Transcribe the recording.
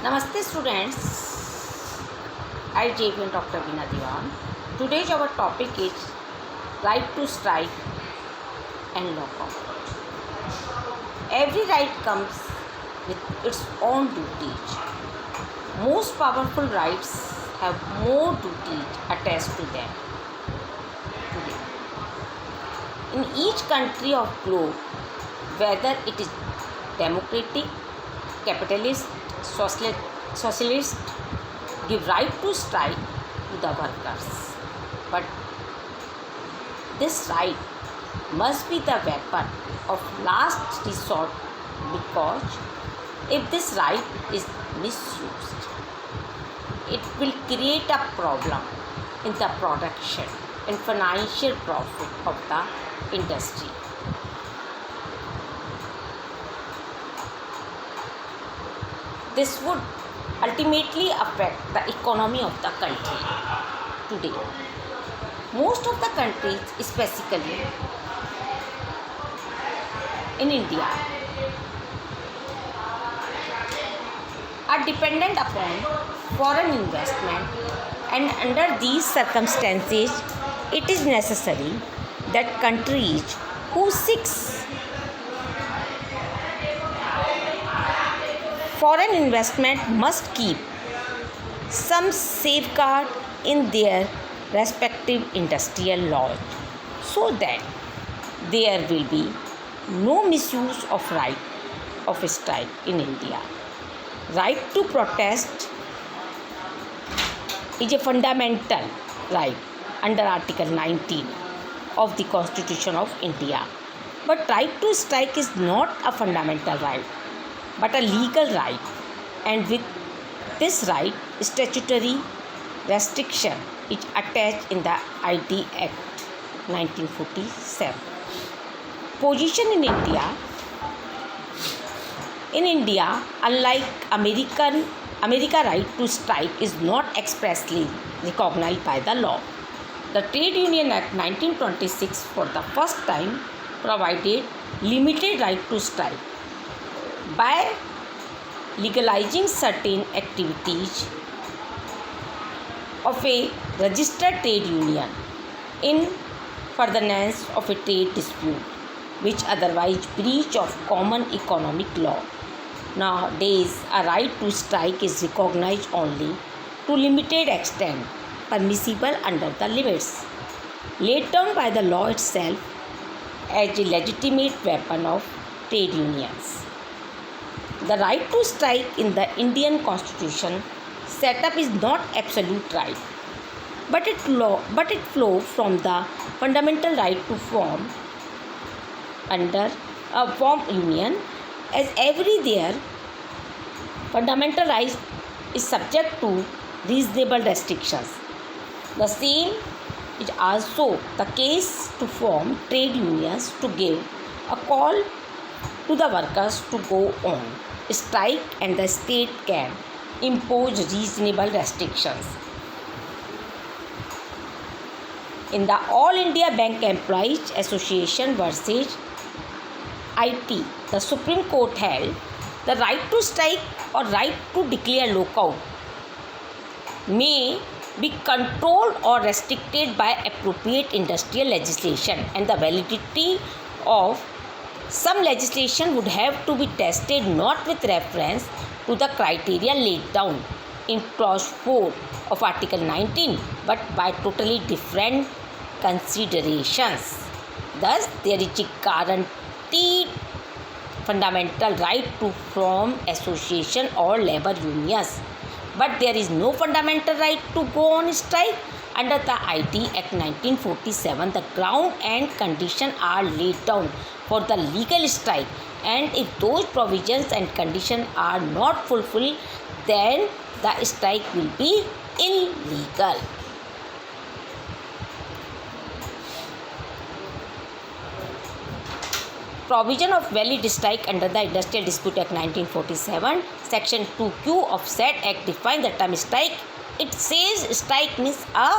Namaste students, I JVN Dr. Veena Diwan. Today's our topic is right to strike and lockout. Every right comes with its own duties. Most powerful rights have more duties attached to them today. In each country of globe, whether it is democratic, capitalist, socialist, give right to strike to the workers. But this right must be the weapon of last resort, because if this right is misused, it will create a problem in the production and financial profit of the industry. This would ultimately affect the economy of the country today. Most of the countries, especially in India, are dependent upon foreign investment, and under these circumstances, it is necessary that countries who seeks foreign investment must keep some safeguard in their respective industrial laws, so that there will be no misuse of right of strike in India. Right to protest is a fundamental right under Article 19 of the Constitution of India. But right to strike is not a fundamental right, but a legal right, and with this right, statutory restriction is attached in the ID Act 1947. Position in India, unlike America, right to strike is not expressly recognized by the law. The Trade Union Act 1926 for the first time provided limited right to strike by legalizing certain activities of a registered trade union in furtherance of a trade dispute, which otherwise breach of common economic law. Nowadays, a right to strike is recognized only to limited extent, permissible under the limits laid down by the law itself as a legitimate weapon of trade unions. The right to strike in the Indian Constitution setup is not absolute right, but it flows from the fundamental right to form union, as every their fundamental right is subject to reasonable restrictions. The same is also the case to form trade unions, to give a call to the workers to go on strike, and the state can impose reasonable restrictions. In the All India Bank Employees Association versus IT, the Supreme Court held the right to strike or right to declare lockout may be controlled or restricted by appropriate industrial legislation, and the validity of some legislation would have to be tested not with reference to the criteria laid down in clause 4 of Article 19, but by totally different considerations. Thus, there is a guaranteed fundamental right to form association or labor unions, but there is no fundamental right to go on strike. Under the ID Act 1947, the ground and conditions are laid down for the legal strike, and if those provisions and conditions are not fulfilled, then the strike will be illegal. Provision of valid strike under the Industrial Dispute Act 1947, Section 2Q of said Act defines the term strike. It says strike means a